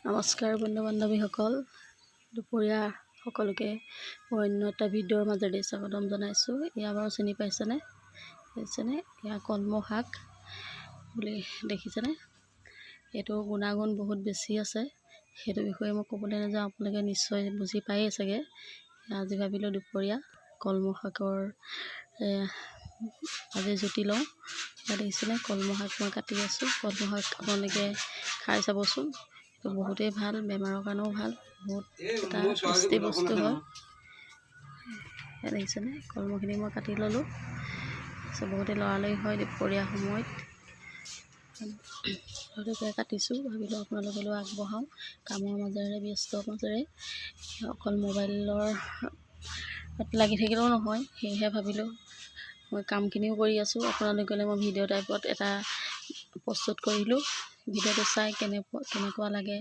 নমস্কাৰ বন্ধু বান্ধৱীসকল, দুপৰীয়া সকলোকে অন্য এটা ভিডিঅ'ৰ মাজেৰে স্বাগতম জনাইছোঁ। এয়া বাৰু চিনি পাইছেনে? এয়া কলমৌ শাক বুলি দেখিছেনে? এইটো গুণাগুণ বহুত বেছি আছে। সেইটো বিষয়ে মই ক'বলৈ নাযাওঁ, আপোনালোকে নিশ্চয় বুজি পায়েই চাগে। আজি ভাবিলোঁ দুপৰীয়া কলমৌ শাকৰ আজি জুতি লওঁ। দেখিছেনে, কলমৌ শাক মই কাটি আছোঁ। কলমৌ শাক আপোনালোকে খাই চাবচোন, বহুতেই ভাল, বেমাৰৰ কাৰণেও ভাল, বহুত এটা টেষ্টি বস্তু হয়। দেখিছেনে, কলমৌখিনি মই কাটি ল'লোঁ। বহুতে লৰালৰি হয় দুপৰীয়া সময়ত, গতিকে কাটিছোঁ। ভাবিলোঁ আপোনালোকলৈও আগবঢ়াওঁ। কামৰ মাজেৰে, ব্যস্ত মাজেৰে, অকল মোবাইলৰ লাগি থাকিলেও নহয়, সেয়েহে ভাবিলোঁ মই কামখিনিও কৰি আছোঁ, আপোনালোকলৈ মই ভিডিঅ' টাইপত এটা প্ৰস্তুত কৰিলোঁ। ভিডিঅ'টো চাই কেনেকুৱা লাগে,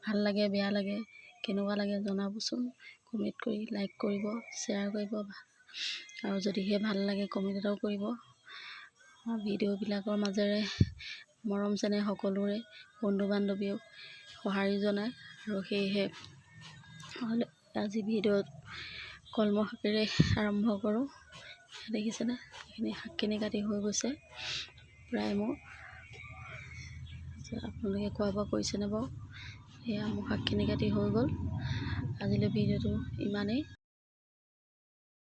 ভাল লাগে, বেয়া লাগে, কেনেকুৱা লাগে জনাবচোন। কমেণ্ট কৰি লাইক কৰিব, শ্বেয়াৰ কৰিব, আৰু যদিহে ভাল লাগে কমেণ্ট এটাও কৰিব। ভিডিঅ'বিলাকৰ মাজেৰে মৰম চেনেহ সকলোৰে, বন্ধু বান্ধৱীও সঁহাৰি জনায়, আৰু সেয়েহে আজি ভিডিঅ'ত কলমৌ শাকেৰে আৰম্ভ কৰোঁ। দেখিছেনে, এইখিনি শাকখিনি কাটি হৈ গৈছে প্ৰায় মোৰ। আপোনালোকে খোৱা বোৱা কৰিছেনে বাৰু? এয়া মোৰ শাকখিনি কাটি হৈ গ'ল। আজিলৈ ভিডিঅ'টো ইমানেই।